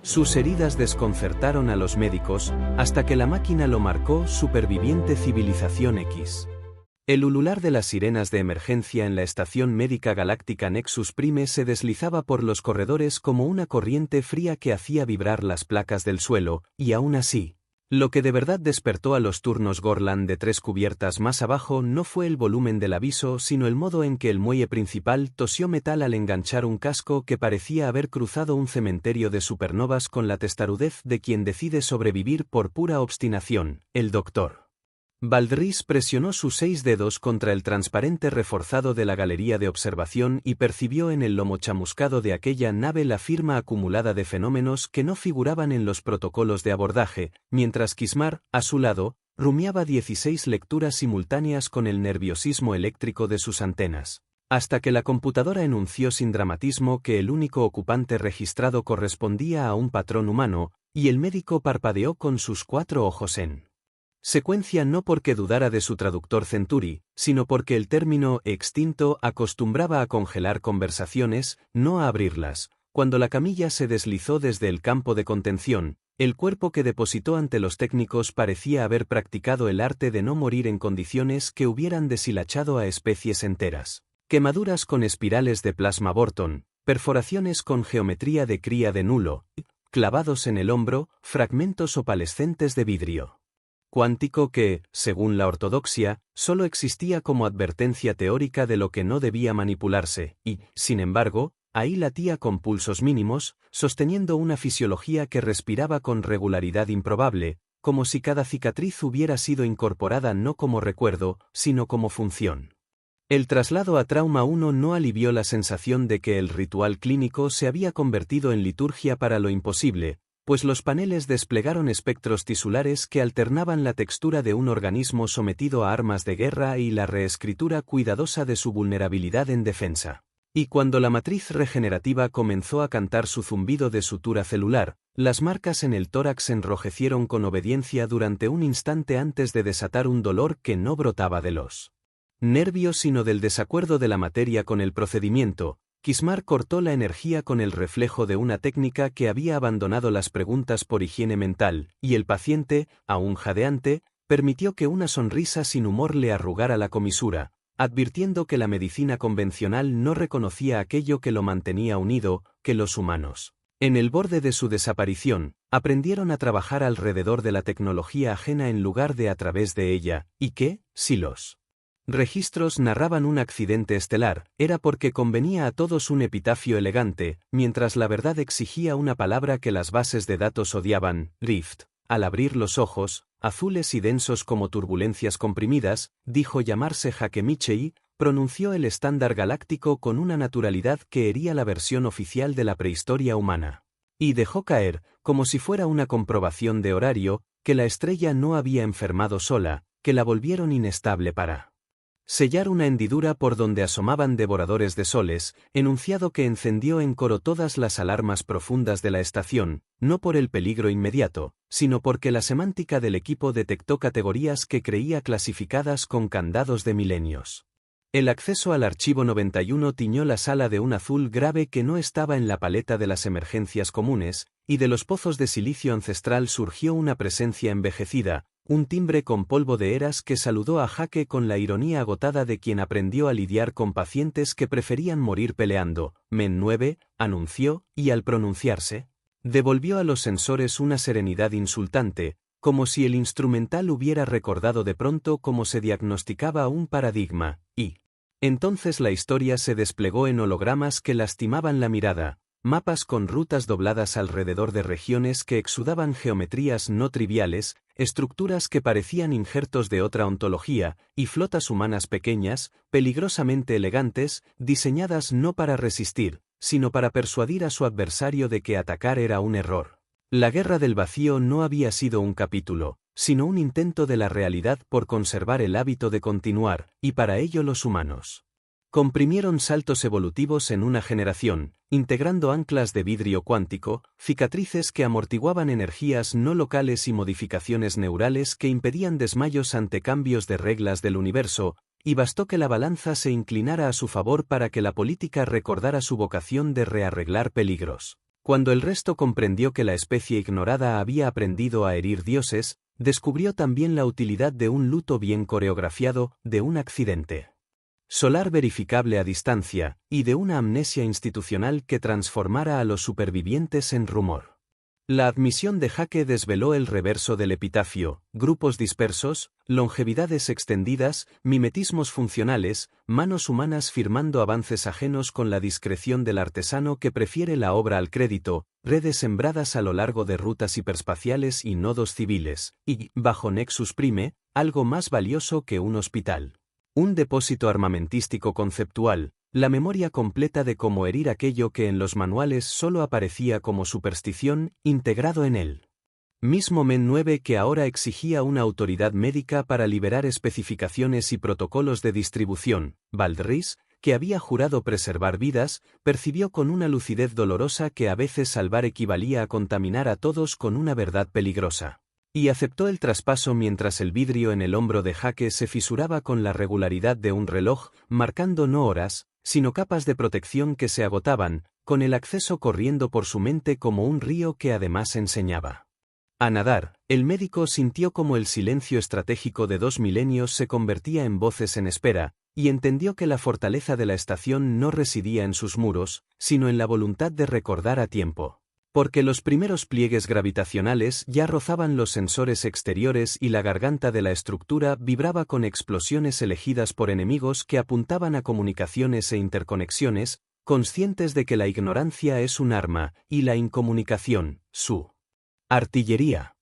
Sus heridas desconcertaron a los médicos, hasta que la máquina lo marcó Superviviente Civilización X. El ulular de las sirenas de emergencia en la estación médica galáctica Nexus Prime se deslizaba por los corredores como una corriente fría que hacía vibrar las placas del suelo, y aún así, lo que de verdad despertó a los turnos Gorlan de 3 cubiertas más abajo no fue el volumen del aviso sino el modo en que el muelle principal tosió metal al enganchar un casco que parecía haber cruzado un cementerio de supernovas con la testarudez de quien decide sobrevivir por pura obstinación, el Dr. Valdris presionó sus 6 dedos contra el transparente reforzado de la galería de observación y percibió en el lomo chamuscado de aquella nave la firma acumulada de fenómenos que no figuraban en los protocolos de abordaje, mientras Kismar, a su lado, rumiaba 16 lecturas simultáneas con el nerviosismo eléctrico de sus antenas, hasta que la computadora enunció sin dramatismo que el único ocupante registrado correspondía a un patrón humano, y el médico parpadeó con sus 4 ojos en secuencia no porque dudara de su traductor Centuri, sino porque el término extinto acostumbraba a congelar conversaciones, no a abrirlas. Cuando la camilla se deslizó desde el campo de contención, el cuerpo que depositó ante los técnicos parecía haber practicado el arte de no morir en condiciones que hubieran deshilachado a especies enteras. Quemaduras con espirales de plasma Borton, perforaciones con geometría de cría de nulo, clavados en el hombro, fragmentos opalescentes de vidrio cuántico que, según la ortodoxia, solo existía como advertencia teórica de lo que no debía manipularse, y, sin embargo, ahí latía con pulsos mínimos, sosteniendo una fisiología que respiraba con regularidad improbable, como si cada cicatriz hubiera sido incorporada no como recuerdo, sino como función. El traslado a Trauma 1 no alivió la sensación de que el ritual clínico se había convertido en liturgia para lo imposible, pues los paneles desplegaron espectros tisulares que alternaban la textura de un organismo sometido a armas de guerra y la reescritura cuidadosa de su vulnerabilidad en defensa. Y cuando la matriz regenerativa comenzó a cantar su zumbido de sutura celular, las marcas en el tórax enrojecieron con obediencia durante un instante antes de desatar un dolor que no brotaba de los nervios sino del desacuerdo de la materia con el procedimiento. Kismar cortó la energía con el reflejo de una técnica que había abandonado las preguntas por higiene mental, y el paciente, aún jadeante, permitió que una sonrisa sin humor le arrugara la comisura, advirtiendo que la medicina convencional no reconocía aquello que lo mantenía unido, que los humanos, en el borde de su desaparición, aprendieron a trabajar alrededor de la tecnología ajena en lugar de a través de ella, y que, si los registros narraban un accidente estelar, era porque convenía a todos un epitafio elegante, mientras la verdad exigía una palabra que las bases de datos odiaban, Rift. Al abrir los ojos, azules y densos como turbulencias comprimidas, dijo llamarse Hakemichei, pronunció el estándar galáctico con una naturalidad que hería la versión oficial de la prehistoria humana. Y dejó caer, como si fuera una comprobación de horario, que la estrella no había enfermado sola, que la volvieron inestable para sellar una hendidura por donde asomaban devoradores de soles, enunciado que encendió en coro todas las alarmas profundas de la estación, no por el peligro inmediato, sino porque la semántica del equipo detectó categorías que creía clasificadas con candados de milenios. El acceso al archivo 91 tiñó la sala de un azul grave que no estaba en la paleta de las emergencias comunes, y de los pozos de silicio ancestral surgió una presencia envejecida, un timbre con polvo de eras que saludó a Jaque con la ironía agotada de quien aprendió a lidiar con pacientes que preferían morir peleando. Men 9, anunció, y al pronunciarse, devolvió a los sensores una serenidad insultante, como si el instrumental hubiera recordado de pronto cómo se diagnosticaba un paradigma, y entonces la historia se desplegó en hologramas que lastimaban la mirada, mapas con rutas dobladas alrededor de regiones que exudaban geometrías no triviales, estructuras que parecían injertos de otra ontología, y flotas humanas pequeñas, peligrosamente elegantes, diseñadas no para resistir, sino para persuadir a su adversario de que atacar era un error. La guerra del vacío no había sido un capítulo, sino un intento de la realidad por conservar el hábito de continuar, y para ello los humanos comprimieron saltos evolutivos en una generación, integrando anclas de vidrio cuántico, cicatrices que amortiguaban energías no locales y modificaciones neurales que impedían desmayos ante cambios de reglas del universo, y bastó que la balanza se inclinara a su favor para que la política recordara su vocación de rearreglar peligros. Cuando el resto comprendió que la especie ignorada había aprendido a herir dioses, descubrió también la utilidad de un luto bien coreografiado, de un accidente solar verificable a distancia, y de una amnesia institucional que transformara a los supervivientes en rumor. La admisión de Jake desveló el reverso del epitafio: grupos dispersos, longevidades extendidas, mimetismos funcionales, manos humanas firmando avances ajenos con la discreción del artesano que prefiere la obra al crédito, redes sembradas a lo largo de rutas hiperspaciales y nodos civiles, y, bajo Nexus Prime, algo más valioso que un hospital. Un depósito armamentístico conceptual, la memoria completa de cómo herir aquello que en los manuales solo aparecía como superstición, integrado en él. Mismo Men 9 que ahora exigía una autoridad médica para liberar especificaciones y protocolos de distribución. Baldrís, que había jurado preservar vidas, percibió con una lucidez dolorosa que a veces salvar equivalía a contaminar a todos con una verdad peligrosa. Y aceptó el traspaso mientras el vidrio en el hombro de Jake se fisuraba con la regularidad de un reloj, marcando no horas, sino capas de protección que se agotaban, con el acceso corriendo por su mente como un río que además enseñaba a nadar. El médico sintió como el silencio estratégico de 2 milenios se convertía en voces en espera, y entendió que la fortaleza de la estación no residía en sus muros, sino en la voluntad de recordar a tiempo. Porque los primeros pliegues gravitacionales ya rozaban los sensores exteriores y la garganta de la estructura vibraba con explosiones elegidas por enemigos que apuntaban a comunicaciones e interconexiones, conscientes de que la ignorancia es un arma, y la incomunicación, su artillería.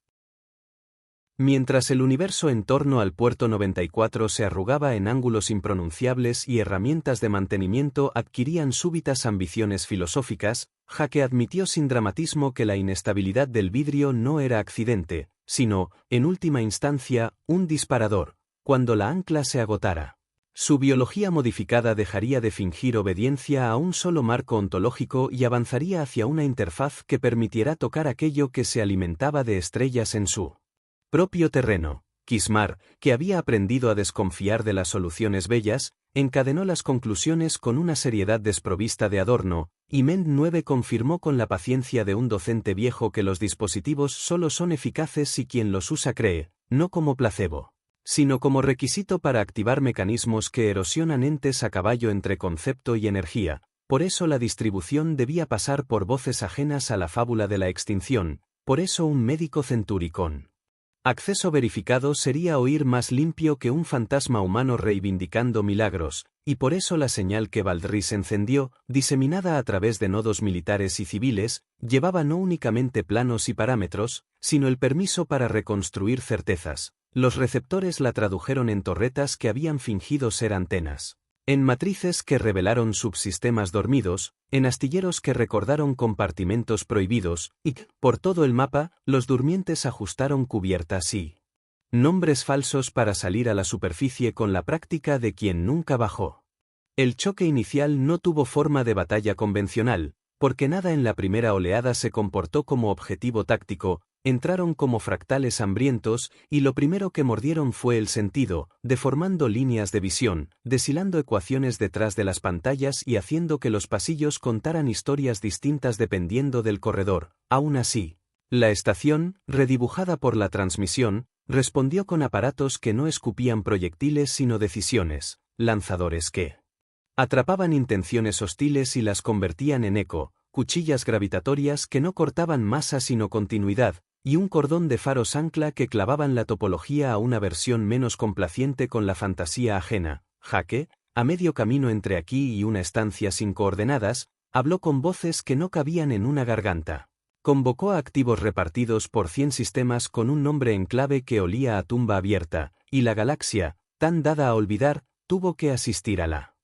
Mientras el universo en torno al puerto 94 se arrugaba en ángulos impronunciables y herramientas de mantenimiento adquirían súbitas ambiciones filosóficas, Jake admitió sin dramatismo que la inestabilidad del vidrio no era accidente, sino, en última instancia, un disparador, cuando la ancla se agotara. Su biología modificada dejaría de fingir obediencia a un solo marco ontológico y avanzaría hacia una interfaz que permitiera tocar aquello que se alimentaba de estrellas en su propio terreno. Kismar, que había aprendido a desconfiar de las soluciones bellas, encadenó las conclusiones con una seriedad desprovista de adorno, y Men 9 confirmó con la paciencia de un docente viejo que los dispositivos solo son eficaces si quien los usa cree, no como placebo, sino como requisito para activar mecanismos que erosionan entes a caballo entre concepto y energía. Por eso la distribución debía pasar por voces ajenas a la fábula de la extinción, por eso un médico centuricón acceso verificado sería oír más limpio que un fantasma humano reivindicando milagros, y por eso la señal que Baldrís encendió, diseminada a través de nodos militares y civiles, llevaba no únicamente planos y parámetros, sino el permiso para reconstruir certezas. Los receptores la tradujeron en torretas que habían fingido ser antenas, en matrices que revelaron subsistemas dormidos, en astilleros que recordaron compartimentos prohibidos, y, por todo el mapa, los durmientes ajustaron cubiertas y nombres falsos para salir a la superficie con la práctica de quien nunca bajó. El choque inicial no tuvo forma de batalla convencional, porque nada en la primera oleada se comportó como objetivo táctico. Entraron como fractales hambrientos, y lo primero que mordieron fue el sentido, deformando líneas de visión, deshilando ecuaciones detrás de las pantallas y haciendo que los pasillos contaran historias distintas dependiendo del corredor. Aún así, la estación, redibujada por la transmisión, respondió con aparatos que no escupían proyectiles sino decisiones, lanzadores que atrapaban intenciones hostiles y las convertían en eco, cuchillas gravitatorias que no cortaban masa sino continuidad, y un cordón de faros ancla que clavaban la topología a una versión menos complaciente con la fantasía ajena. Jake, a medio camino entre aquí y una estancia sin coordenadas, habló con voces que no cabían en una garganta. Convocó a activos repartidos por 100 sistemas con un nombre en clave que olía a tumba abierta, y la galaxia, tan dada a olvidar, tuvo que asistir a la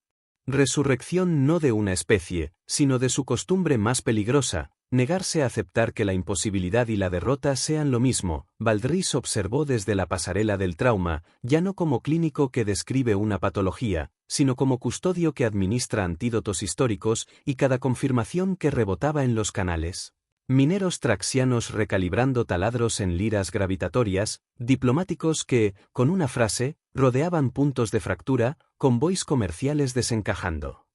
resurrección no de una especie, sino de su costumbre más peligrosa, negarse a aceptar que la imposibilidad y la derrota sean lo mismo. Baldrís observó desde la pasarela del trauma, ya no como clínico que describe una patología, sino como custodio que administra antídotos históricos y cada confirmación que rebotaba en los canales. Mineros traxianos recalibrando taladros en liras gravitatorias, diplomáticos que, con una frase, rodeaban puntos de fractura, convoys comerciales desencajando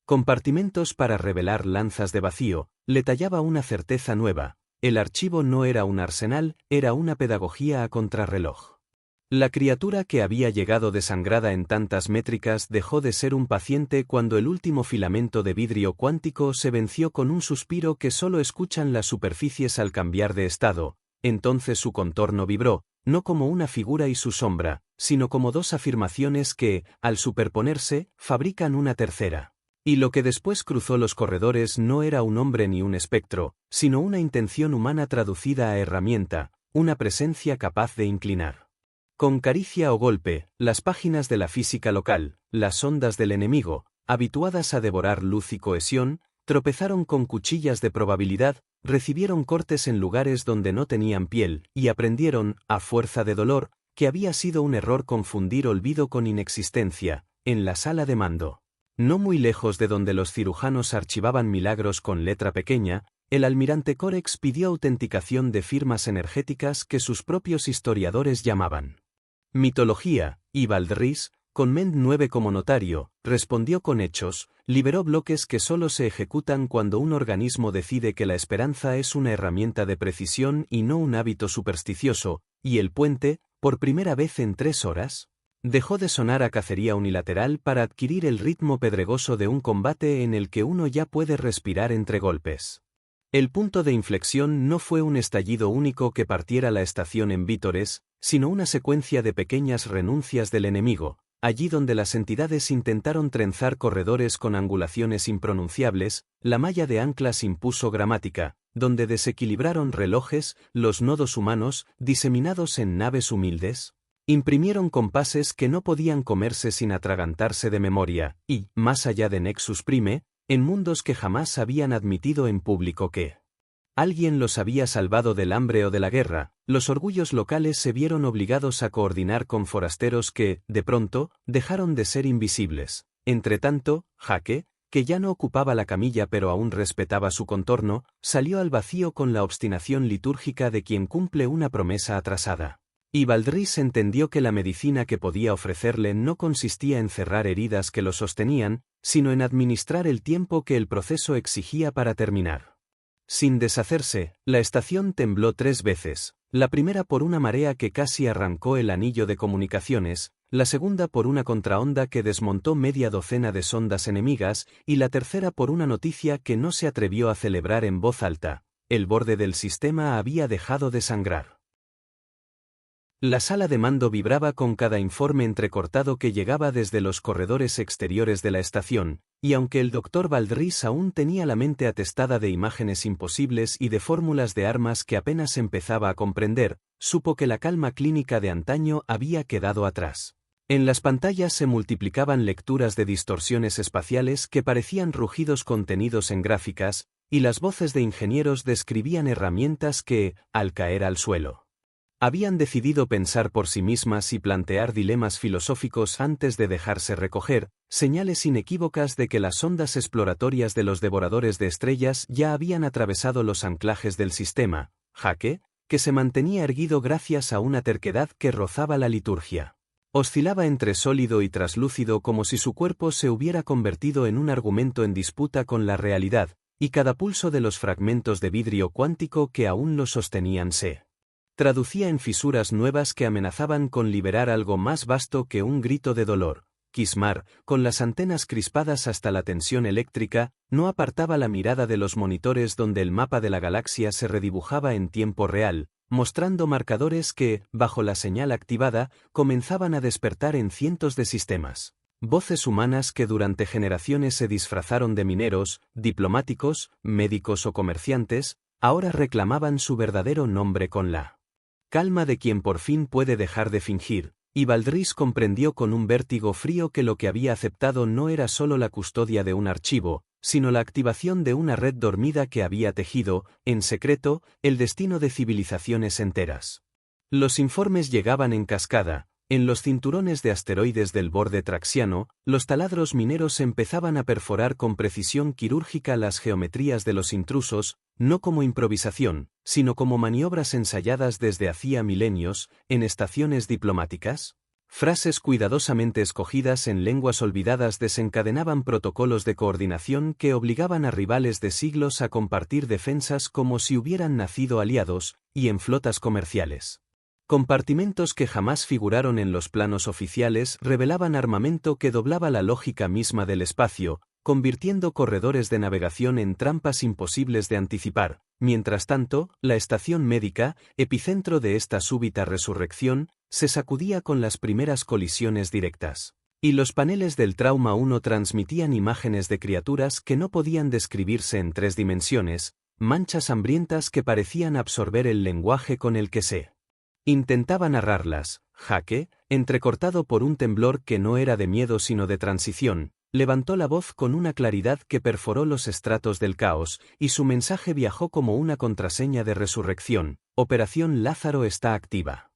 Compartimentos para revelar lanzas de vacío, le tallaba una certeza nueva. El archivo no era un arsenal, era una pedagogía a contrarreloj. La criatura que había llegado desangrada en tantas métricas dejó de ser un paciente cuando el último filamento de vidrio cuántico se venció con un suspiro que solo escuchan las superficies al cambiar de estado. Entonces su contorno vibró, no como una figura y su sombra, sino como dos afirmaciones que, al superponerse, fabrican una tercera. Y lo que después cruzó los corredores no era un hombre ni un espectro, sino una intención humana traducida a herramienta, una presencia capaz de inclinar. Con caricia o golpe, las páginas de la física local, las ondas del enemigo, habituadas a devorar luz y cohesión, tropezaron con cuchillas de probabilidad, recibieron cortes en lugares donde no tenían piel, y aprendieron, a fuerza de dolor, que había sido un error confundir olvido con inexistencia, en la sala de mando. No muy lejos de donde los cirujanos archivaban milagros con letra pequeña, el almirante Corex pidió autenticación de firmas energéticas que sus propios historiadores llamaban mitología, y Valdris, con Mend 9 como notario, respondió con hechos, liberó bloques que solo se ejecutan cuando un organismo decide que la esperanza es una herramienta de precisión y no un hábito supersticioso, y el puente, por primera vez en 3 horas, dejó de sonar a cacería unilateral para adquirir el ritmo pedregoso de un combate en el que uno ya puede respirar entre golpes. El punto de inflexión no fue un estallido único que partiera la estación en vítores, sino una secuencia de pequeñas renuncias del enemigo, allí donde las entidades intentaron trenzar corredores con angulaciones impronunciables, la malla de anclas impuso gramática, donde desequilibraron relojes, los nodos humanos, diseminados en naves humildes, imprimieron compases que no podían comerse sin atragantarse de memoria, y, más allá de Nexus Prime, en mundos que jamás habían admitido en público que alguien los había salvado del hambre o de la guerra, los orgullos locales se vieron obligados a coordinar con forasteros que, de pronto, dejaron de ser invisibles. Entretanto, Jaque, que ya no ocupaba la camilla pero aún respetaba su contorno, salió al vacío con la obstinación litúrgica de quien cumple una promesa atrasada. Y Valdris entendió que la medicina que podía ofrecerle no consistía en cerrar heridas que lo sostenían, sino en administrar el tiempo que el proceso exigía para terminar. Sin deshacerse, la estación tembló 3 veces, la primera por una marea que casi arrancó el anillo de comunicaciones, la segunda por una contraonda que desmontó media docena de sondas enemigas y la tercera por una noticia que no se atrevió a celebrar en voz alta: el borde del sistema había dejado de sangrar. La sala de mando vibraba con cada informe entrecortado que llegaba desde los corredores exteriores de la estación, y aunque el Dr. Valdris aún tenía la mente atestada de imágenes imposibles y de fórmulas de armas que apenas empezaba a comprender, supo que la calma clínica de antaño había quedado atrás. En las pantallas se multiplicaban lecturas de distorsiones espaciales que parecían rugidos contenidos en gráficas, y las voces de ingenieros describían herramientas que, al caer al suelo, habían decidido pensar por sí mismas y plantear dilemas filosóficos antes de dejarse recoger, señales inequívocas de que las ondas exploratorias de los devoradores de estrellas ya habían atravesado los anclajes del sistema. Jaque, que se mantenía erguido gracias a una terquedad que rozaba la liturgia, oscilaba entre sólido y traslúcido como si su cuerpo se hubiera convertido en un argumento en disputa con la realidad, y cada pulso de los fragmentos de vidrio cuántico que aún lo sostenían se traducía en fisuras nuevas que amenazaban con liberar algo más vasto que un grito de dolor. Kismar, con las antenas crispadas hasta la tensión eléctrica, no apartaba la mirada de los monitores donde el mapa de la galaxia se redibujaba en tiempo real, mostrando marcadores que, bajo la señal activada, comenzaban a despertar en cientos de sistemas. Voces humanas que durante generaciones se disfrazaron de mineros, diplomáticos, médicos o comerciantes, ahora reclamaban su verdadero nombre con la calma de quien por fin puede dejar de fingir, y Valdris comprendió con un vértigo frío que lo que había aceptado no era solo la custodia de un archivo, sino la activación de una red dormida que había tejido, en secreto, el destino de civilizaciones enteras. Los informes llegaban en cascada. En los cinturones de asteroides del borde traxiano, los taladros mineros empezaban a perforar con precisión quirúrgica las geometrías de los intrusos, no como improvisación, sino como maniobras ensayadas desde hacía milenios, en estaciones diplomáticas. Frases cuidadosamente escogidas en lenguas olvidadas desencadenaban protocolos de coordinación que obligaban a rivales de siglos a compartir defensas como si hubieran nacido aliados, y en flotas comerciales. Compartimentos que jamás figuraron en los planos oficiales revelaban armamento que doblaba la lógica misma del espacio, convirtiendo corredores de navegación en trampas imposibles de anticipar. Mientras tanto, la estación médica, epicentro de esta súbita resurrección, se sacudía con las primeras colisiones directas. Y los paneles del Trauma 1 transmitían imágenes de criaturas que no podían describirse en 3 dimensiones, manchas hambrientas que parecían absorber el lenguaje con el que se intentaba narrarlas. Jake, entrecortado por un temblor que no era de miedo sino de transición, levantó la voz con una claridad que perforó los estratos del caos, y su mensaje viajó como una contraseña de resurrección: Operación Lázaro está activa.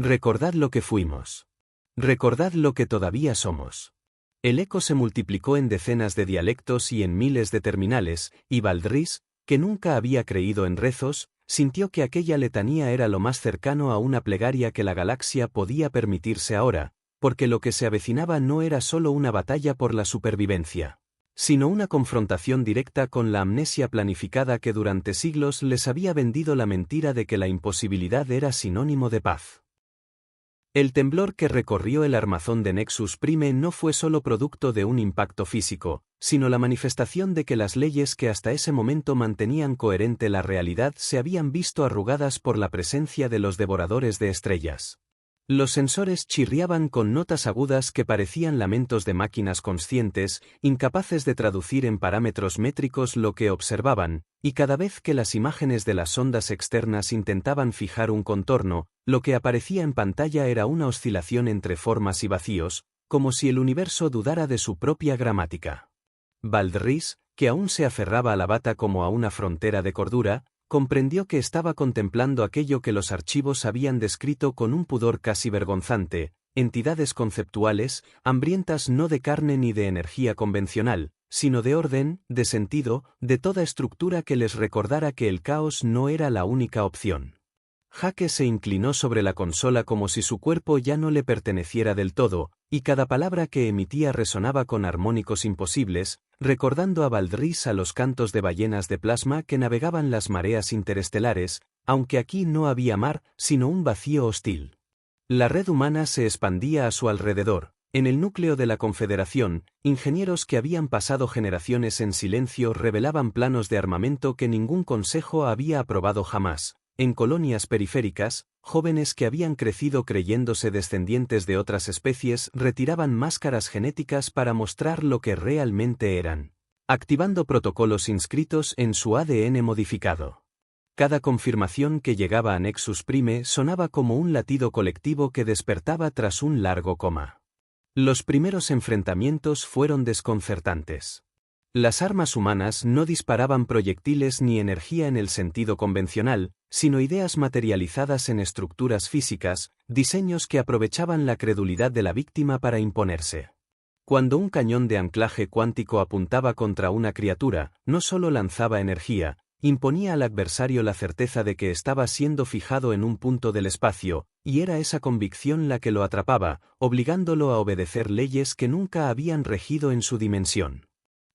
Recordad lo que fuimos. Recordad lo que todavía somos. El eco se multiplicó en decenas de dialectos y en miles de terminales, y Valdris, que nunca había creído en rezos, sintió que aquella letanía era lo más cercano a una plegaria que la galaxia podía permitirse ahora, porque lo que se avecinaba no era solo una batalla por la supervivencia, sino una confrontación directa con la amnesia planificada que durante siglos les había vendido la mentira de que la imposibilidad era sinónimo de paz. El temblor que recorrió el armazón de Nexus Prime no fue solo producto de un impacto físico, sino la manifestación de que las leyes que hasta ese momento mantenían coherente la realidad se habían visto arrugadas por la presencia de los devoradores de estrellas. Los sensores chirriaban con notas agudas que parecían lamentos de máquinas conscientes, incapaces de traducir en parámetros métricos lo que observaban, y cada vez que las imágenes de las ondas externas intentaban fijar un contorno, lo que aparecía en pantalla era una oscilación entre formas y vacíos, como si el universo dudara de su propia gramática. Valdris, que aún se aferraba a la bata como a una frontera de cordura, comprendió que estaba contemplando aquello que los archivos habían descrito con un pudor casi vergonzante: entidades conceptuales, hambrientas no de carne ni de energía convencional, sino de orden, de sentido, de toda estructura que les recordara que el caos no era la única opción. Jake se inclinó sobre la consola como si su cuerpo ya no le perteneciera del todo, y cada palabra que emitía resonaba con armónicos imposibles, recordando a Valdris a los cantos de ballenas de plasma que navegaban las mareas interestelares, aunque aquí no había mar, sino un vacío hostil. La red humana se expandía a su alrededor. En el núcleo de la Confederación, ingenieros que habían pasado generaciones en silencio revelaban planos de armamento que ningún consejo había aprobado jamás. En colonias periféricas, jóvenes que habían crecido creyéndose descendientes de otras especies retiraban máscaras genéticas para mostrar lo que realmente eran, activando protocolos inscritos en su ADN modificado. Cada confirmación que llegaba a Nexus Prime sonaba como un latido colectivo que despertaba tras un largo coma. Los primeros enfrentamientos fueron desconcertantes. Las armas humanas no disparaban proyectiles ni energía en el sentido convencional, sino ideas materializadas en estructuras físicas, diseños que aprovechaban la credulidad de la víctima para imponerse. Cuando un cañón de anclaje cuántico apuntaba contra una criatura, no solo lanzaba energía, imponía al adversario la certeza de que estaba siendo fijado en un punto del espacio, y era esa convicción la que lo atrapaba, obligándolo a obedecer leyes que nunca habían regido en su dimensión.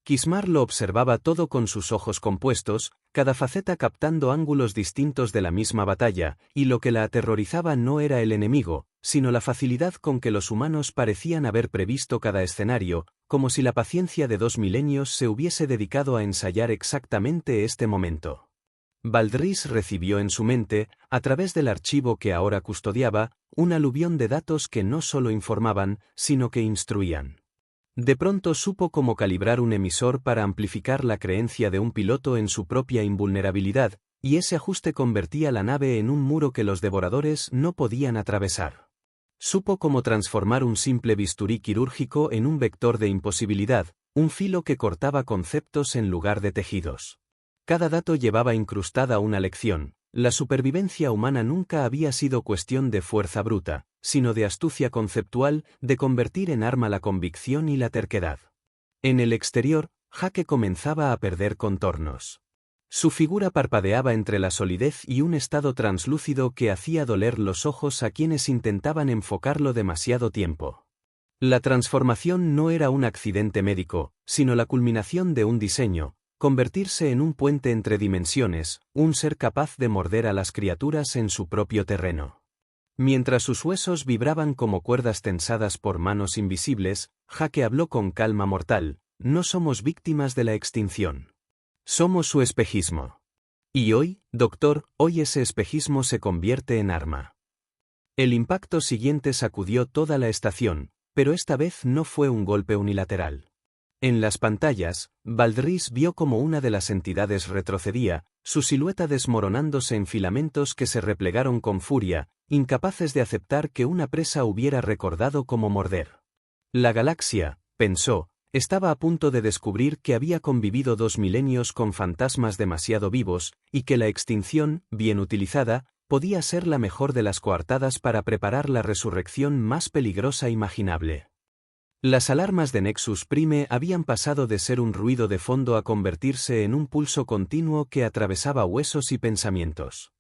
Kismar lo observaba todo con sus ojos compuestos, cada faceta captando ángulos distintos de la misma batalla, y lo que la aterrorizaba no era el enemigo, sino la facilidad con que los humanos parecían haber previsto cada escenario, como si la paciencia de 2 milenios se hubiese dedicado a ensayar exactamente este momento. Valdris recibió en su mente, a través del archivo que ahora custodiaba, un aluvión de datos que no solo informaban, sino que instruían. De pronto supo cómo calibrar un emisor para amplificar la creencia de un piloto en su propia invulnerabilidad, y ese ajuste convertía la nave en un muro que los devoradores no podían atravesar. Supo cómo transformar un simple bisturí quirúrgico en un vector de imposibilidad, un filo que cortaba conceptos en lugar de tejidos. Cada dato llevaba incrustada una lección. La supervivencia humana nunca había sido cuestión de fuerza bruta, sino de astucia conceptual, de convertir en arma la convicción y la terquedad. En el exterior, Jake comenzaba a perder contornos. Su figura parpadeaba entre la solidez y un estado translúcido que hacía doler los ojos a quienes intentaban enfocarlo demasiado tiempo. La transformación no era un accidente médico, sino la culminación de un diseño, convertirse en un puente entre dimensiones, un ser capaz de morder a las criaturas en su propio terreno. Mientras sus huesos vibraban como cuerdas tensadas por manos invisibles, Jake habló con calma mortal: no somos víctimas de la extinción. Somos su espejismo. Y hoy, doctor, hoy ese espejismo se convierte en arma. El impacto siguiente sacudió toda la estación, pero esta vez no fue un golpe unilateral. En las pantallas, Valdris vio como una de las entidades retrocedía, su silueta desmoronándose en filamentos que se replegaron con furia, incapaces de aceptar que una presa hubiera recordado cómo morder. La galaxia, pensó, estaba a punto de descubrir que había convivido 2 milenios con fantasmas demasiado vivos, y que la extinción, bien utilizada, podía ser la mejor de las coartadas para preparar la resurrección más peligrosa imaginable. Las alarmas de Nexus Prime habían pasado de ser un ruido de fondo a convertirse en un pulso continuo que atravesaba huesos y pensamientos.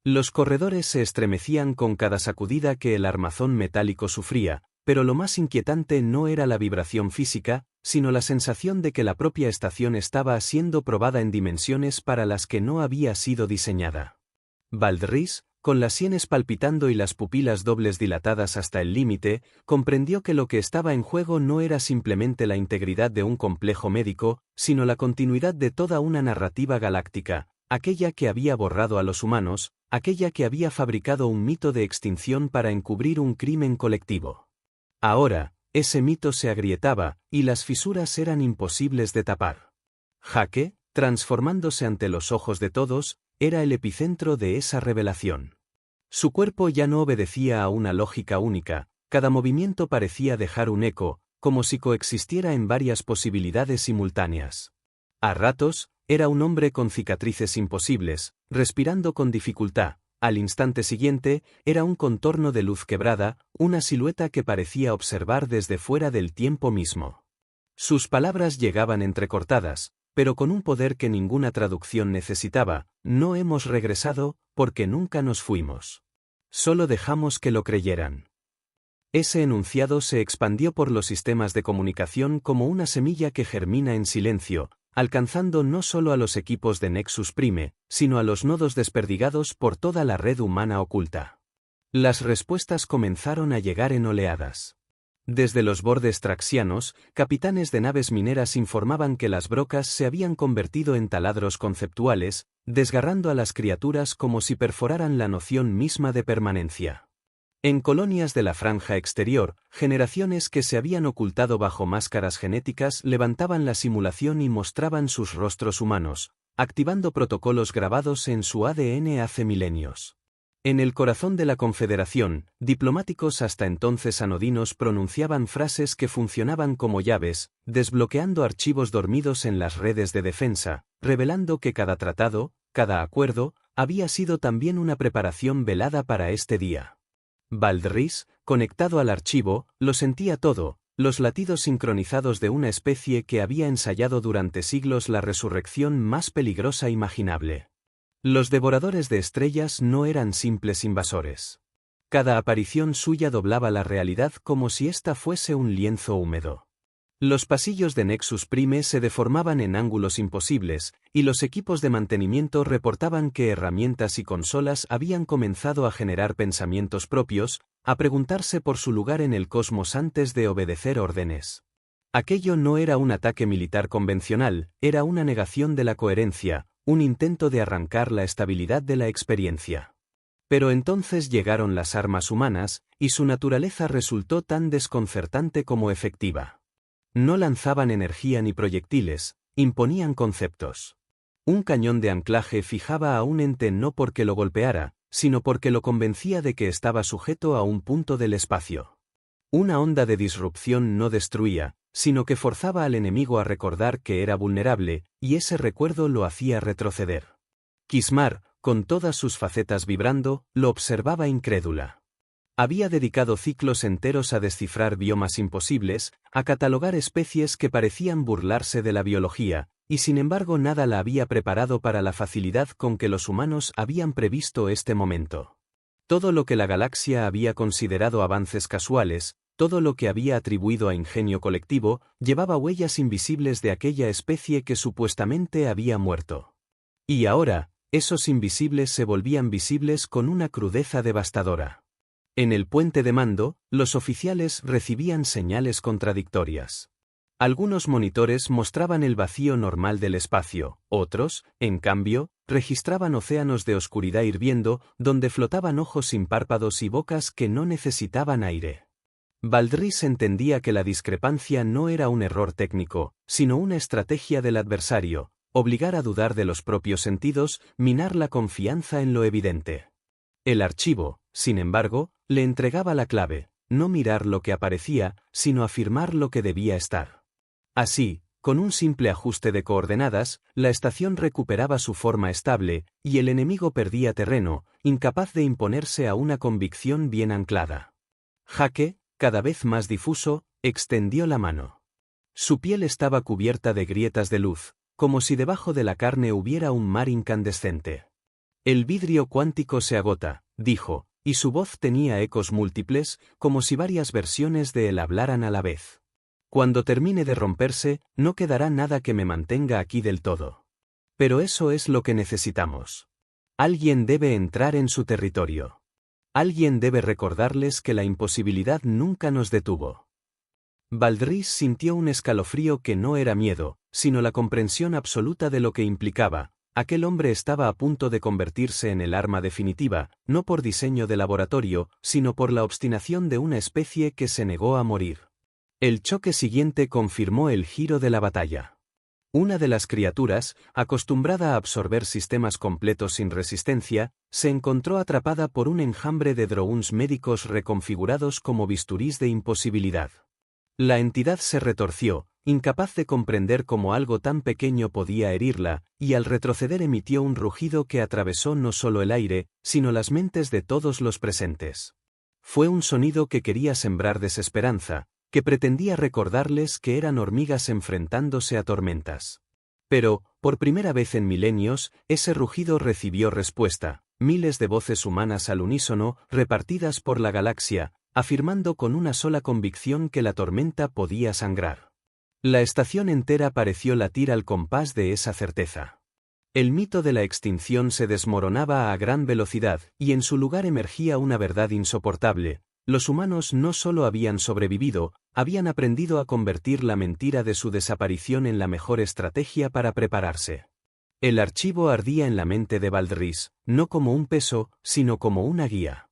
Los corredores se estremecían con cada sacudida que el armazón metálico sufría, pero lo más inquietante no era la vibración física, sino la sensación de que la propia estación estaba siendo probada en dimensiones para las que no había sido diseñada. Valdris, con las sienes palpitando y las pupilas dobles dilatadas hasta el límite, comprendió que lo que estaba en juego no era simplemente la integridad de un complejo médico, sino la continuidad de toda una narrativa galáctica, aquella que había borrado a los humanos, aquella que había fabricado un mito de extinción para encubrir un crimen colectivo. Ahora, ese mito se agrietaba, y las fisuras eran imposibles de tapar. Jake, transformándose ante los ojos de todos, era el epicentro de esa revelación. Su cuerpo ya no obedecía a una lógica única, cada movimiento parecía dejar un eco, como si coexistiera en varias posibilidades simultáneas. A ratos, era un hombre con cicatrices imposibles, respirando con dificultad. Al instante siguiente, era un contorno de luz quebrada, una silueta que parecía observar desde fuera del tiempo mismo. Sus palabras llegaban entrecortadas, pero con un poder que ninguna traducción necesitaba: no hemos regresado, porque nunca nos fuimos. Solo dejamos que lo creyeran. Ese enunciado se expandió por los sistemas de comunicación como una semilla que germina en silencio, alcanzando no solo a los equipos de Nexus Prime, sino a los nodos desperdigados por toda la red humana oculta. Las respuestas comenzaron a llegar en oleadas. Desde los bordes traxianos, capitanes de naves mineras informaban que las brocas se habían convertido en taladros conceptuales, desgarrando a las criaturas como si perforaran la noción misma de permanencia. En colonias de la franja exterior, generaciones que se habían ocultado bajo máscaras genéticas levantaban la simulación y mostraban sus rostros humanos, activando protocolos grabados en su ADN hace milenios. En el corazón de la Confederación, diplomáticos hasta entonces anodinos pronunciaban frases que funcionaban como llaves, desbloqueando archivos dormidos en las redes de defensa, revelando que cada tratado, cada acuerdo, había sido también una preparación velada para este día. Valdris, conectado al archivo, lo sentía todo, los latidos sincronizados de una especie que había ensayado durante siglos la resurrección más peligrosa imaginable. Los devoradores de estrellas no eran simples invasores. Cada aparición suya doblaba la realidad como si ésta fuese un lienzo húmedo. Los pasillos de Nexus Prime se deformaban en ángulos imposibles, y los equipos de mantenimiento reportaban que herramientas y consolas habían comenzado a generar pensamientos propios, a preguntarse por su lugar en el cosmos antes de obedecer órdenes. Aquello no era un ataque militar convencional, era una negación de la coherencia, un intento de arrancar la estabilidad de la experiencia. Pero entonces llegaron las armas humanas, y su naturaleza resultó tan desconcertante como efectiva. No lanzaban energía ni proyectiles, imponían conceptos. Un cañón de anclaje fijaba a un ente no porque lo golpeara, sino porque lo convencía de que estaba sujeto a un punto del espacio. Una onda de disrupción no destruía, sino que forzaba al enemigo a recordar que era vulnerable, y ese recuerdo lo hacía retroceder. Kismar, con todas sus facetas vibrando, lo observaba incrédula. Había dedicado ciclos enteros a descifrar biomas imposibles, a catalogar especies que parecían burlarse de la biología, y sin embargo nada la había preparado para la facilidad con que los humanos habían previsto este momento. Todo lo que la galaxia había considerado avances casuales, todo lo que había atribuido a ingenio colectivo, llevaba huellas invisibles de aquella especie que supuestamente había muerto. Y ahora, esos invisibles se volvían visibles con una crudeza devastadora. En el puente de mando, los oficiales recibían señales contradictorias. Algunos monitores mostraban el vacío normal del espacio, otros, en cambio, registraban océanos de oscuridad hirviendo, donde flotaban ojos sin párpados y bocas que no necesitaban aire. Valdris entendía que la discrepancia no era un error técnico, sino una estrategia del adversario, obligar a dudar de los propios sentidos, minar la confianza en lo evidente. El archivo, sin embargo, le entregaba la clave, no mirar lo que aparecía, sino afirmar lo que debía estar. Así, con un simple ajuste de coordenadas, la estación recuperaba su forma estable, y el enemigo perdía terreno, incapaz de imponerse a una convicción bien anclada. Jaque, cada vez más difuso, extendió la mano. Su piel estaba cubierta de grietas de luz, como si debajo de la carne hubiera un mar incandescente. El vidrio cuántico se agota, dijo, y su voz tenía ecos múltiples, como si varias versiones de él hablaran a la vez. Cuando termine de romperse, no quedará nada que me mantenga aquí del todo. Pero eso es lo que necesitamos. Alguien debe entrar en su territorio. Alguien debe recordarles que la imposibilidad nunca nos detuvo. Valdris sintió un escalofrío que no era miedo, sino la comprensión absoluta de lo que implicaba. Aquel hombre estaba a punto de convertirse en el arma definitiva, no por diseño de laboratorio, sino por la obstinación de una especie que se negó a morir. El choque siguiente confirmó el giro de la batalla. Una de las criaturas, acostumbrada a absorber sistemas completos sin resistencia, se encontró atrapada por un enjambre de drones médicos reconfigurados como bisturís de imposibilidad. La entidad se retorció, incapaz de comprender cómo algo tan pequeño podía herirla, y al retroceder emitió un rugido que atravesó no solo el aire, sino las mentes de todos los presentes. Fue un sonido que quería sembrar desesperanza, que pretendía recordarles que eran hormigas enfrentándose a tormentas. Pero, por primera vez en milenios, ese rugido recibió respuesta, miles de voces humanas al unísono, repartidas por la galaxia, afirmando con una sola convicción que la tormenta podía sangrar. La estación entera pareció latir al compás de esa certeza. El mito de la extinción se desmoronaba a gran velocidad, y en su lugar emergía una verdad insoportable. Los humanos no solo habían sobrevivido, habían aprendido a convertir la mentira de su desaparición en la mejor estrategia para prepararse. El archivo ardía en la mente de Valdris, no como un peso, sino como una guía.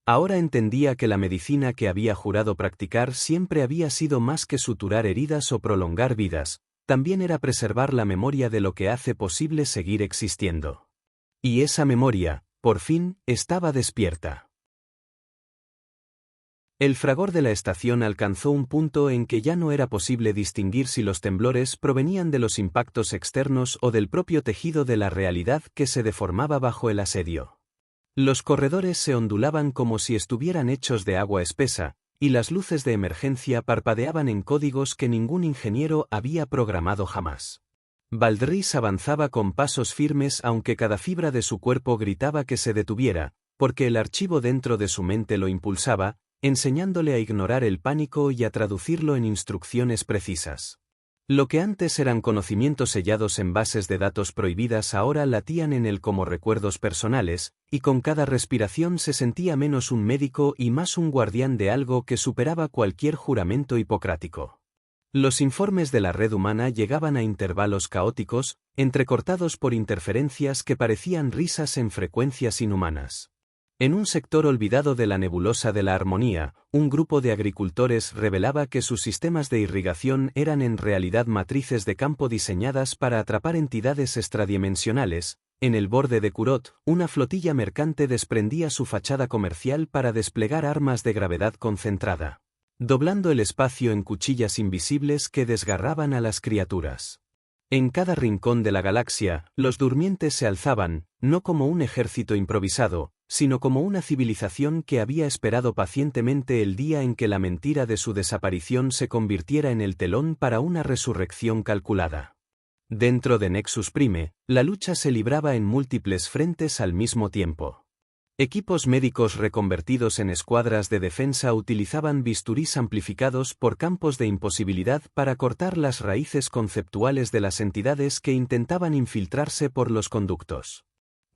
Ahora entendía que la medicina que había jurado practicar siempre había sido más que suturar heridas o prolongar vidas, también era preservar la memoria de lo que hace posible seguir existiendo. Y esa memoria, por fin, estaba despierta. El fragor de la estación alcanzó un punto en que ya no era posible distinguir si los temblores provenían de los impactos externos o del propio tejido de la realidad que se deformaba bajo el asedio. Los corredores se ondulaban como si estuvieran hechos de agua espesa, y las luces de emergencia parpadeaban en códigos que ningún ingeniero había programado jamás. Valdris avanzaba con pasos firmes aunque cada fibra de su cuerpo gritaba que se detuviera, porque el archivo dentro de su mente lo impulsaba, enseñándole a ignorar el pánico y a traducirlo en instrucciones precisas. Lo que antes eran conocimientos sellados en bases de datos prohibidas ahora latían en él como recuerdos personales, y con cada respiración se sentía menos un médico y más un guardián de algo que superaba cualquier juramento hipocrático. Los informes de la red humana llegaban a intervalos caóticos, entrecortados por interferencias que parecían risas en frecuencias inhumanas. En un sector olvidado de la nebulosa de la armonía, un grupo de agricultores revelaba que sus sistemas de irrigación eran en realidad matrices de campo diseñadas para atrapar entidades extradimensionales. En el borde de Kurot, una flotilla mercante desprendía su fachada comercial para desplegar armas de gravedad concentrada, doblando el espacio en cuchillas invisibles que desgarraban a las criaturas. En cada rincón de la galaxia, los durmientes se alzaban, no como un ejército improvisado, sino como una civilización que había esperado pacientemente el día en que la mentira de su desaparición se convirtiera en el telón para una resurrección calculada. Dentro de Nexus Prime, la lucha se libraba en múltiples frentes al mismo tiempo. Equipos médicos reconvertidos en escuadras de defensa utilizaban bisturís amplificados por campos de imposibilidad para cortar las raíces conceptuales de las entidades que intentaban infiltrarse por los conductos.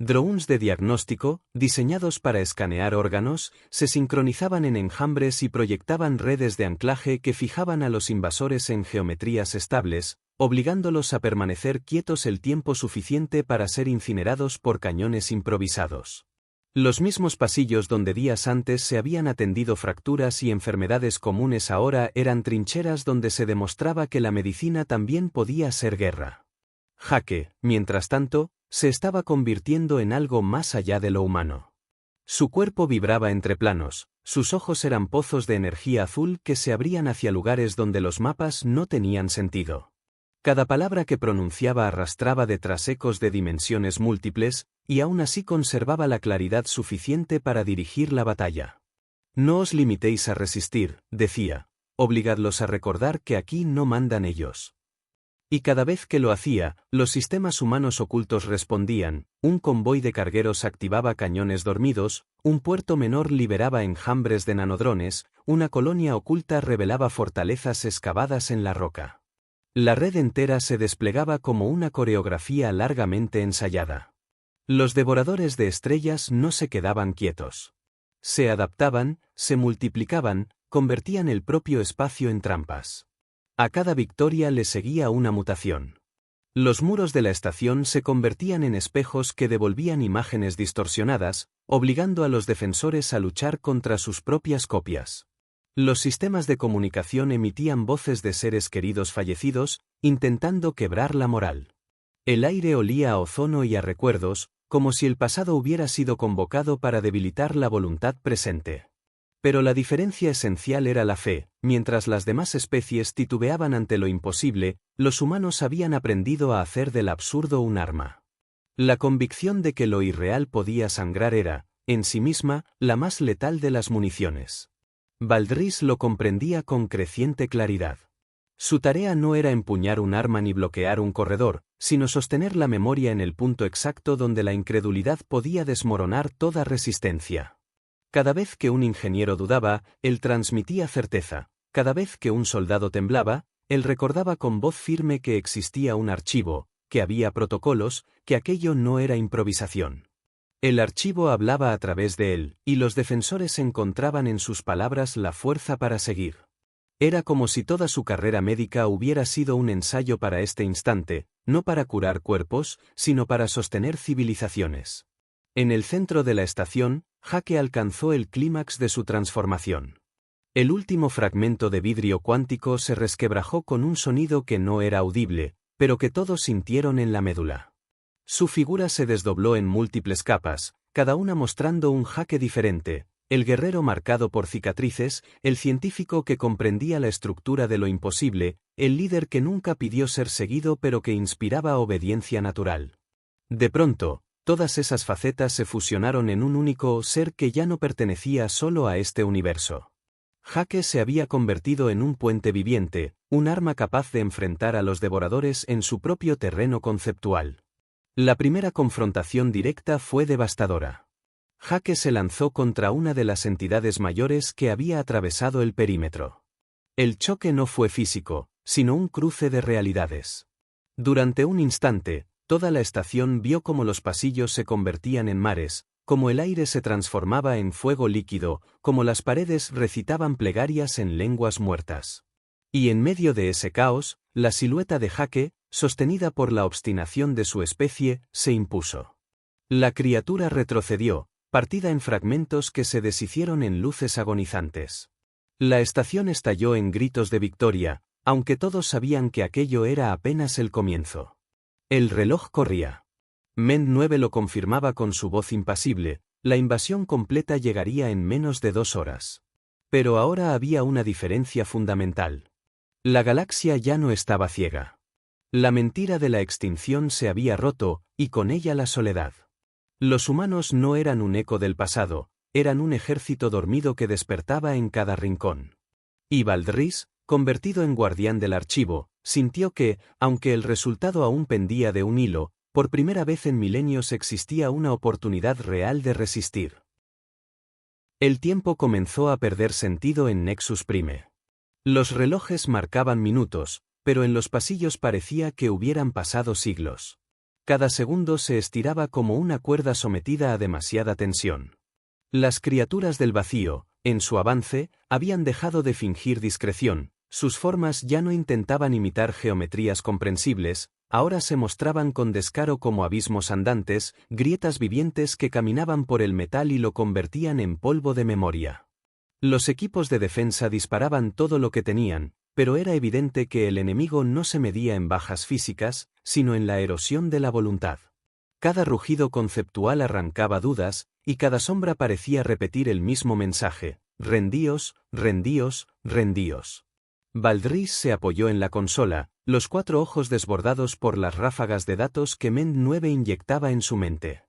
Drones de diagnóstico, diseñados para escanear órganos, se sincronizaban en enjambres y proyectaban redes de anclaje que fijaban a los invasores en geometrías estables, obligándolos a permanecer quietos el tiempo suficiente para ser incinerados por cañones improvisados. Los mismos pasillos donde días antes se habían atendido fracturas y enfermedades comunes ahora eran trincheras donde se demostraba que la medicina también podía ser guerra. Jake, mientras tanto, se estaba convirtiendo en algo más allá de lo humano. Su cuerpo vibraba entre planos, sus ojos eran pozos de energía azul que se abrían hacia lugares donde los mapas no tenían sentido. Cada palabra que pronunciaba arrastraba detrás ecos de dimensiones múltiples, y aún así conservaba la claridad suficiente para dirigir la batalla. No os limitéis a resistir, decía, obligadlos a recordar que aquí no mandan ellos. Y cada vez que lo hacía, los sistemas humanos ocultos respondían, un convoy de cargueros activaba cañones dormidos, un puerto menor liberaba enjambres de nanodrones, una colonia oculta revelaba fortalezas excavadas en la roca. La red entera se desplegaba como una coreografía largamente ensayada. Los devoradores de estrellas no se quedaban quietos. Se adaptaban, se multiplicaban, convertían el propio espacio en trampas. A cada victoria le seguía una mutación. Los muros de la estación se convertían en espejos que devolvían imágenes distorsionadas, obligando a los defensores a luchar contra sus propias copias. Los sistemas de comunicación emitían voces de seres queridos fallecidos, intentando quebrar la moral. El aire olía a ozono y a recuerdos, como si el pasado hubiera sido convocado para debilitar la voluntad presente. Pero la diferencia esencial era la fe. Mientras las demás especies titubeaban ante lo imposible, los humanos habían aprendido a hacer del absurdo un arma. La convicción de que lo irreal podía sangrar era, en sí misma, la más letal de las municiones. Valdris lo comprendía con creciente claridad. Su tarea no era empuñar un arma ni bloquear un corredor, sino sostener la memoria en el punto exacto donde la incredulidad podía desmoronar toda resistencia. Cada vez que un ingeniero dudaba, él transmitía certeza. Cada vez que un soldado temblaba, él recordaba con voz firme que existía un archivo, que había protocolos, que aquello no era improvisación. El archivo hablaba a través de él, y los defensores encontraban en sus palabras la fuerza para seguir. Era como si toda su carrera médica hubiera sido un ensayo para este instante, no para curar cuerpos, sino para sostener civilizaciones. En el centro de la estación, Jake alcanzó el clímax de su transformación. El último fragmento de vidrio cuántico se resquebrajó con un sonido que no era audible, pero que todos sintieron en la médula. Su figura se desdobló en múltiples capas, cada una mostrando un Jake diferente, el guerrero marcado por cicatrices, el científico que comprendía la estructura de lo imposible, el líder que nunca pidió ser seguido pero que inspiraba obediencia natural. De pronto, todas esas facetas se fusionaron en un único ser que ya no pertenecía solo a este universo. Jake se había convertido en un puente viviente, un arma capaz de enfrentar a los devoradores en su propio terreno conceptual. La primera confrontación directa fue devastadora. Jake se lanzó contra una de las entidades mayores que había atravesado el perímetro. El choque no fue físico, sino un cruce de realidades. Durante un instante, toda la estación vio cómo los pasillos se convertían en mares, cómo el aire se transformaba en fuego líquido, cómo las paredes recitaban plegarias en lenguas muertas. Y en medio de ese caos, la silueta de Jake, sostenida por la obstinación de su especie, se impuso. La criatura retrocedió, partida en fragmentos que se deshicieron en luces agonizantes. La estación estalló en gritos de victoria, aunque todos sabían que aquello era apenas el comienzo. El reloj corría. Men 9 lo confirmaba con su voz impasible, la invasión completa llegaría en menos de 2 horas. Pero ahora había una diferencia fundamental. La galaxia ya no estaba ciega. La mentira de la extinción se había roto, y con ella la soledad. Los humanos no eran un eco del pasado, eran un ejército dormido que despertaba en cada rincón. Y Valdris, convertido en guardián del archivo, sintió que, aunque el resultado aún pendía de un hilo, por primera vez en milenios existía una oportunidad real de resistir. El tiempo comenzó a perder sentido en Nexus Prime. Los relojes marcaban minutos, pero en los pasillos parecía que hubieran pasado siglos. Cada segundo se estiraba como una cuerda sometida a demasiada tensión. Las criaturas del vacío, en su avance, habían dejado de fingir discreción, sus formas ya no intentaban imitar geometrías comprensibles, ahora se mostraban con descaro como abismos andantes, grietas vivientes que caminaban por el metal y lo convertían en polvo de memoria. Los equipos de defensa disparaban todo lo que tenían, pero era evidente que el enemigo no se medía en bajas físicas, sino en la erosión de la voluntad. Cada rugido conceptual arrancaba dudas, y cada sombra parecía repetir el mismo mensaje: rendíos, rendíos, rendíos. Valdris se apoyó en la consola, los 4 ojos desbordados por las ráfagas de datos que Men 9 inyectaba en su mente.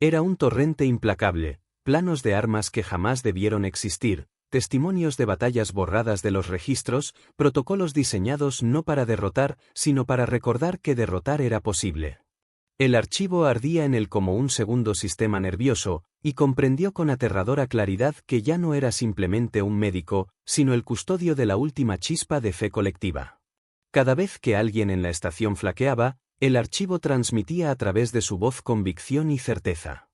Era un torrente implacable, planos de armas que jamás debieron existir, testimonios de batallas borradas de los registros, protocolos diseñados no para derrotar, sino para recordar que derrotar era posible. El archivo ardía en él como un segundo sistema nervioso, y comprendió con aterradora claridad que ya no era simplemente un médico, sino el custodio de la última chispa de fe colectiva. Cada vez que alguien en la estación flaqueaba, el archivo transmitía a través de su voz convicción y certeza.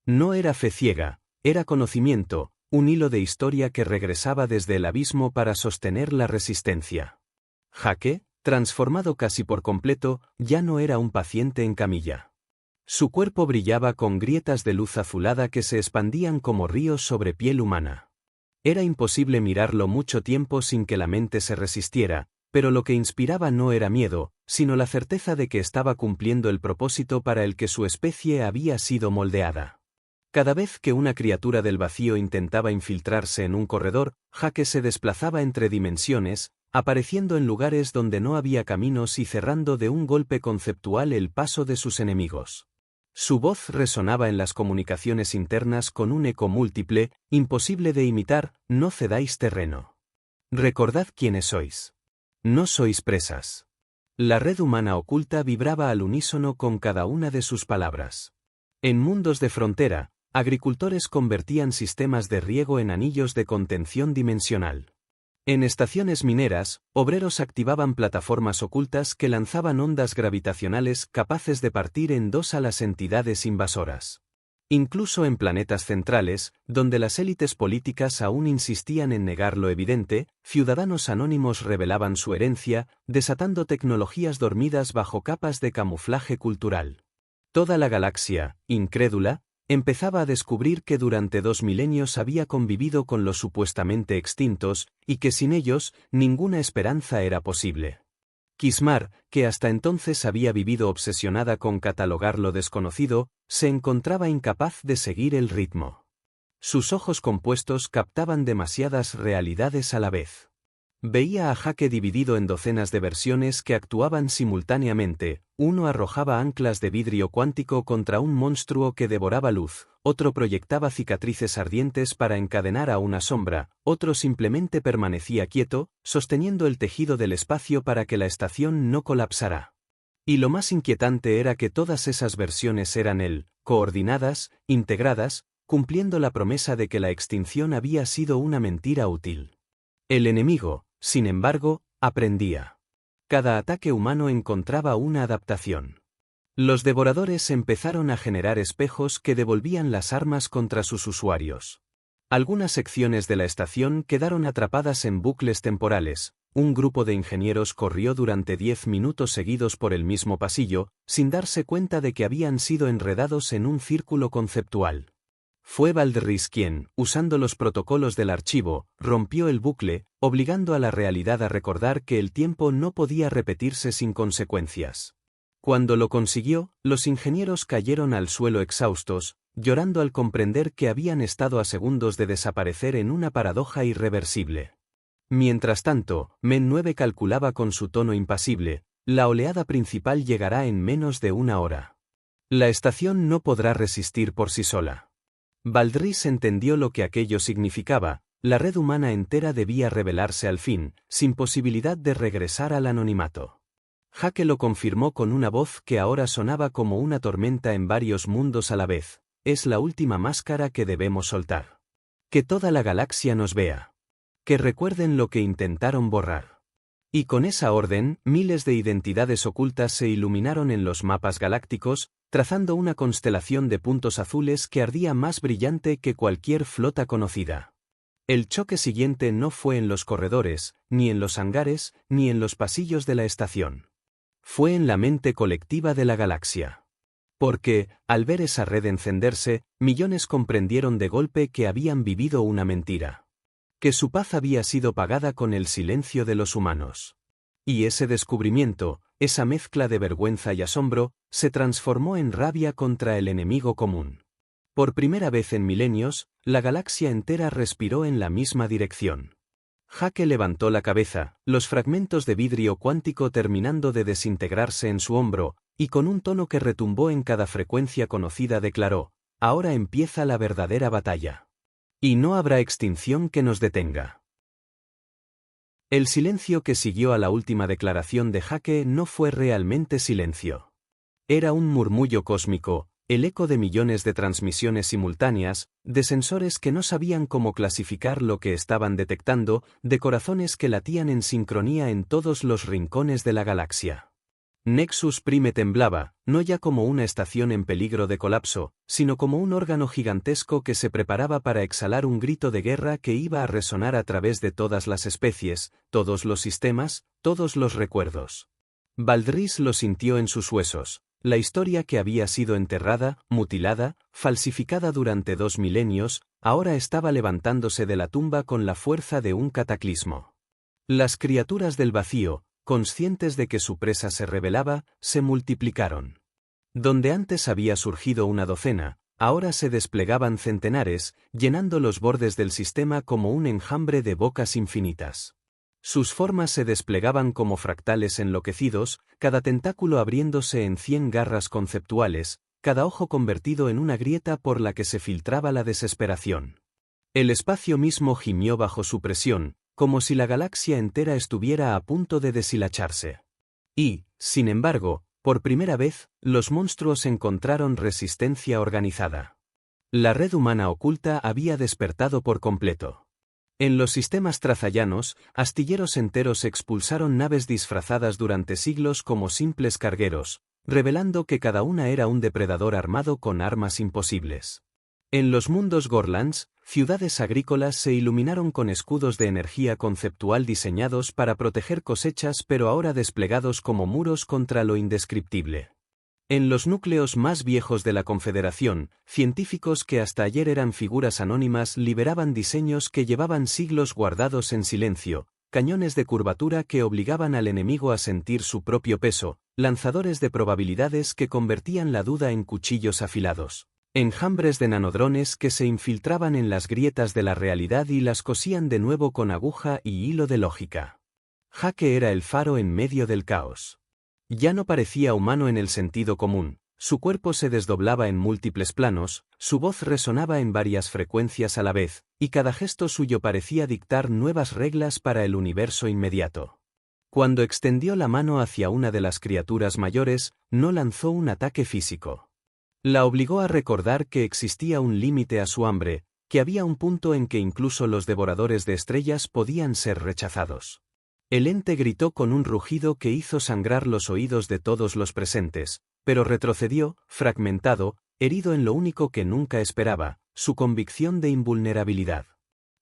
No era fe ciega, era conocimiento, un hilo de historia que regresaba desde el abismo para sostener la resistencia. Jake, transformado casi por completo, ya no era un paciente en camilla. Su cuerpo brillaba con grietas de luz azulada que se expandían como ríos sobre piel humana. Era imposible mirarlo mucho tiempo sin que la mente se resistiera, pero lo que inspiraba no era miedo, sino la certeza de que estaba cumpliendo el propósito para el que su especie había sido moldeada. Cada vez que una criatura del vacío intentaba infiltrarse en un corredor, Jake se desplazaba entre dimensiones, apareciendo en lugares donde no había caminos y cerrando de un golpe conceptual el paso de sus enemigos. Su voz resonaba en las comunicaciones internas con un eco múltiple, imposible de imitar: no cedáis terreno. Recordad quiénes sois. No sois presas. La red humana oculta vibraba al unísono con cada una de sus palabras. En mundos de frontera, agricultores convertían sistemas de riego en anillos de contención dimensional. En estaciones mineras, obreros activaban plataformas ocultas que lanzaban ondas gravitacionales capaces de partir en dos a las entidades invasoras. Incluso en planetas centrales, donde las élites políticas aún insistían en negar lo evidente, ciudadanos anónimos revelaban su herencia, desatando tecnologías dormidas bajo capas de camuflaje cultural. Toda la galaxia, incrédula, empezaba a descubrir que durante 2 milenios había convivido con los supuestamente extintos, y que sin ellos, ninguna esperanza era posible. Kismar, que hasta entonces había vivido obsesionada con catalogar lo desconocido, se encontraba incapaz de seguir el ritmo. Sus ojos compuestos captaban demasiadas realidades a la vez. Veía a Jake dividido en docenas de versiones que actuaban simultáneamente: uno arrojaba anclas de vidrio cuántico contra un monstruo que devoraba luz, otro proyectaba cicatrices ardientes para encadenar a una sombra, otro simplemente permanecía quieto, sosteniendo el tejido del espacio para que la estación no colapsara. Y lo más inquietante era que todas esas versiones eran él, coordinadas, integradas, cumpliendo la promesa de que la extinción había sido una mentira útil. El enemigo, sin embargo, aprendía. Cada ataque humano encontraba una adaptación. Los devoradores empezaron a generar espejos que devolvían las armas contra sus usuarios. Algunas secciones de la estación quedaron atrapadas en bucles temporales. Un grupo de ingenieros corrió durante 10 minutos seguidos por el mismo pasillo, sin darse cuenta de que habían sido enredados en un círculo conceptual. Fue Valdris quien, usando los protocolos del archivo, rompió el bucle, obligando a la realidad a recordar que el tiempo no podía repetirse sin consecuencias. Cuando lo consiguió, los ingenieros cayeron al suelo exhaustos, llorando al comprender que habían estado a segundos de desaparecer en una paradoja irreversible. Mientras tanto, Men 9 calculaba con su tono impasible: la oleada principal llegará en menos de 1 hora. La estación no podrá resistir por sí sola. Valdris entendió lo que aquello significaba: la red humana entera debía rebelarse al fin, sin posibilidad de regresar al anonimato. Jake lo confirmó con una voz que ahora sonaba como una tormenta en varios mundos a la vez. Es la última máscara que debemos soltar. Que toda la galaxia nos vea. Que recuerden lo que intentaron borrar. Y con esa orden, miles de identidades ocultas se iluminaron en los mapas galácticos, trazando una constelación de puntos azules que ardía más brillante que cualquier flota conocida. El choque siguiente no fue en los corredores, ni en los hangares, ni en los pasillos de la estación. Fue en la mente colectiva de la galaxia. Porque, al ver esa red encenderse, millones comprendieron de golpe que habían vivido una mentira. Que su paz había sido pagada con el silencio de los humanos. Y ese descubrimiento, esa mezcla de vergüenza y asombro, se transformó en rabia contra el enemigo común. Por primera vez en milenios, la galaxia entera respiró en la misma dirección. Jake levantó la cabeza, los fragmentos de vidrio cuántico terminando de desintegrarse en su hombro, y con un tono que retumbó en cada frecuencia conocida declaró: ahora empieza la verdadera batalla. Y no habrá extinción que nos detenga. El silencio que siguió a la última declaración de Jake no fue realmente silencio. Era un murmullo cósmico, el eco de millones de transmisiones simultáneas, de sensores que no sabían cómo clasificar lo que estaban detectando, de corazones que latían en sincronía en todos los rincones de la galaxia. Nexus Prime temblaba, no ya como una estación en peligro de colapso, sino como un órgano gigantesco que se preparaba para exhalar un grito de guerra que iba a resonar a través de todas las especies, todos los sistemas, todos los recuerdos. Valdris lo sintió en sus huesos. La historia que había sido enterrada, mutilada, falsificada durante 2 milenios, ahora estaba levantándose de la tumba con la fuerza de un cataclismo. Las criaturas del vacío, conscientes de que su presa se rebelaba, se multiplicaron. Donde antes había surgido una docena, ahora se desplegaban centenares, llenando los bordes del sistema como un enjambre de bocas infinitas. Sus formas se desplegaban como fractales enloquecidos, cada tentáculo abriéndose en 100 garras conceptuales, cada ojo convertido en una grieta por la que se filtraba la desesperación. El espacio mismo gimió bajo su presión, como si la galaxia entera estuviera a punto de deshilacharse. Y, sin embargo, por primera vez, los monstruos encontraron resistencia organizada. La red humana oculta había despertado por completo. En los sistemas trazayanos, astilleros enteros expulsaron naves disfrazadas durante siglos como simples cargueros, revelando que cada una era un depredador armado con armas imposibles. En los mundos Gorlans, ciudades agrícolas se iluminaron con escudos de energía conceptual diseñados para proteger cosechas pero ahora desplegados como muros contra lo indescriptible. En los núcleos más viejos de la Confederación, científicos que hasta ayer eran figuras anónimas liberaban diseños que llevaban siglos guardados en silencio, cañones de curvatura que obligaban al enemigo a sentir su propio peso, lanzadores de probabilidades que convertían la duda en cuchillos afilados. Enjambres de nanodrones que se infiltraban en las grietas de la realidad y las cosían de nuevo con aguja y hilo de lógica. Jake era el faro en medio del caos. Ya no parecía humano en el sentido común, su cuerpo se desdoblaba en múltiples planos, su voz resonaba en varias frecuencias a la vez, y cada gesto suyo parecía dictar nuevas reglas para el universo inmediato. Cuando extendió la mano hacia una de las criaturas mayores, no lanzó un ataque físico. La obligó a recordar que existía un límite a su hambre, que había un punto en que incluso los devoradores de estrellas podían ser rechazados. El ente gritó con un rugido que hizo sangrar los oídos de todos los presentes, pero retrocedió, fragmentado, herido en lo único que nunca esperaba, su convicción de invulnerabilidad.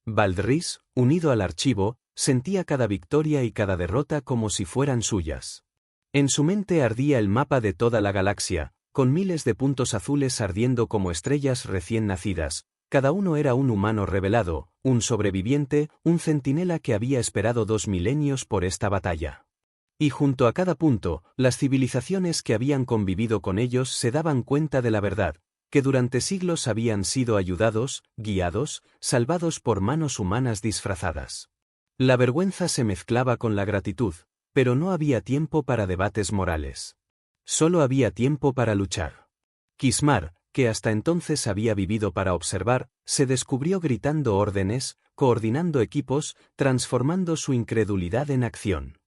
Valdris, unido al archivo, sentía cada victoria y cada derrota como si fueran suyas. En su mente ardía el mapa de toda la galaxia, con miles de puntos azules ardiendo como estrellas recién nacidas. Cada uno era un humano revelado, un sobreviviente, un centinela que había esperado 2 milenios por esta batalla. Y junto a cada punto, las civilizaciones que habían convivido con ellos se daban cuenta de la verdad, que durante siglos habían sido ayudados, guiados, salvados por manos humanas disfrazadas. La vergüenza se mezclaba con la gratitud, pero no había tiempo para debates morales. Solo había tiempo para luchar. Kismar, que hasta entonces había vivido para observar, se descubrió gritando órdenes, coordinando equipos, transformando su incredulidad en acción.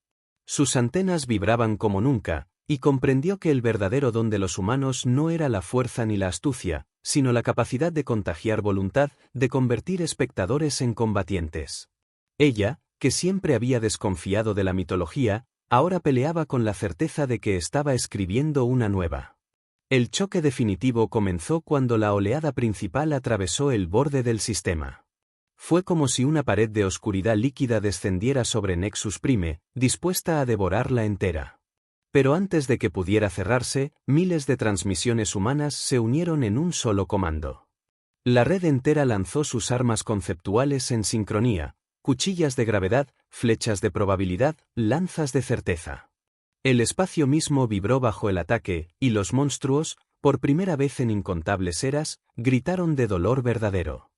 Sus antenas vibraban como nunca, y comprendió que el verdadero don de los humanos no era la fuerza ni la astucia, sino la capacidad de contagiar voluntad, de convertir espectadores en combatientes. Ella, que siempre había desconfiado de la mitología, ahora peleaba con la certeza de que estaba escribiendo una nueva. El choque definitivo comenzó cuando la oleada principal atravesó el borde del sistema. Fue como si una pared de oscuridad líquida descendiera sobre Nexus Prime, dispuesta a devorarla entera. Pero antes de que pudiera cerrarse, miles de transmisiones humanas se unieron en un solo comando. La red entera lanzó sus armas conceptuales en sincronía, cuchillas de gravedad, flechas de probabilidad, lanzas de certeza. El espacio mismo vibró bajo el ataque, y los monstruos, por primera vez en incontables eras, gritaron de dolor verdadero.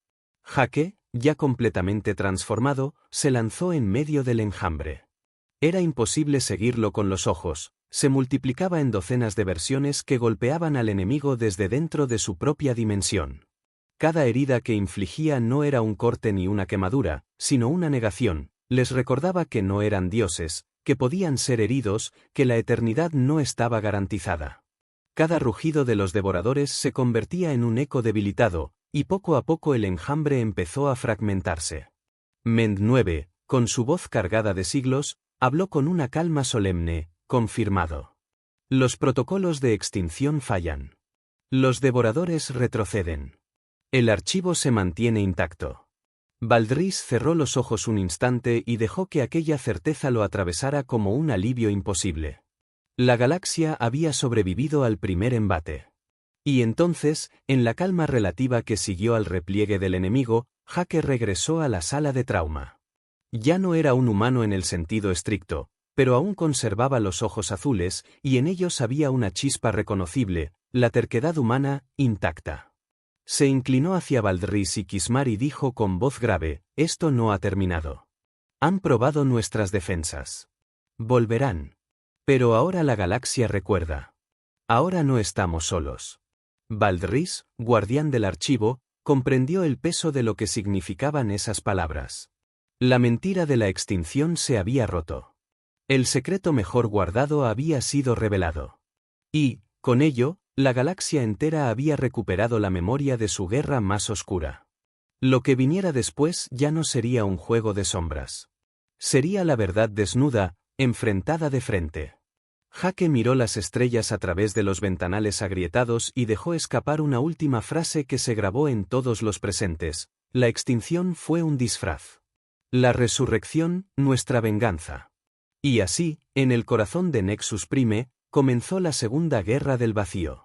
Jake, ya completamente transformado, se lanzó en medio del enjambre. Era imposible seguirlo con los ojos, se multiplicaba en docenas de versiones que golpeaban al enemigo desde dentro de su propia dimensión. Cada herida que infligía no era un corte ni una quemadura, sino una negación, les recordaba que no eran dioses, que podían ser heridos, que la eternidad no estaba garantizada. Cada rugido de los devoradores se convertía en un eco debilitado, y poco a poco el enjambre empezó a fragmentarse. Mend 9, con su voz cargada de siglos, habló con una calma solemne, confirmado. Los protocolos de extinción fallan. Los devoradores retroceden. El archivo se mantiene intacto. Valdris cerró los ojos un instante y dejó que aquella certeza lo atravesara como un alivio imposible. La galaxia había sobrevivido al primer embate. Y entonces, en la calma relativa que siguió al repliegue del enemigo, Jake regresó a la sala de trauma. Ya no era un humano en el sentido estricto, pero aún conservaba los ojos azules, y en ellos había una chispa reconocible, la terquedad humana, intacta. Se inclinó hacia Valdris y Kismar y dijo con voz grave: «Esto no ha terminado. Han probado nuestras defensas. Volverán. Pero ahora la galaxia recuerda. Ahora no estamos solos». Valdris, guardián del archivo, comprendió el peso de lo que significaban esas palabras. La mentira de la extinción se había roto. El secreto mejor guardado había sido revelado. Y, con ello, la galaxia entera había recuperado la memoria de su guerra más oscura. Lo que viniera después ya no sería un juego de sombras. Sería la verdad desnuda, enfrentada de frente. Jake miró las estrellas a través de los ventanales agrietados y dejó escapar una última frase que se grabó en todos los presentes: la extinción fue un disfraz. La resurrección, nuestra venganza. Y así, en el corazón de Nexus Prime, comenzó la Segunda Guerra del Vacío.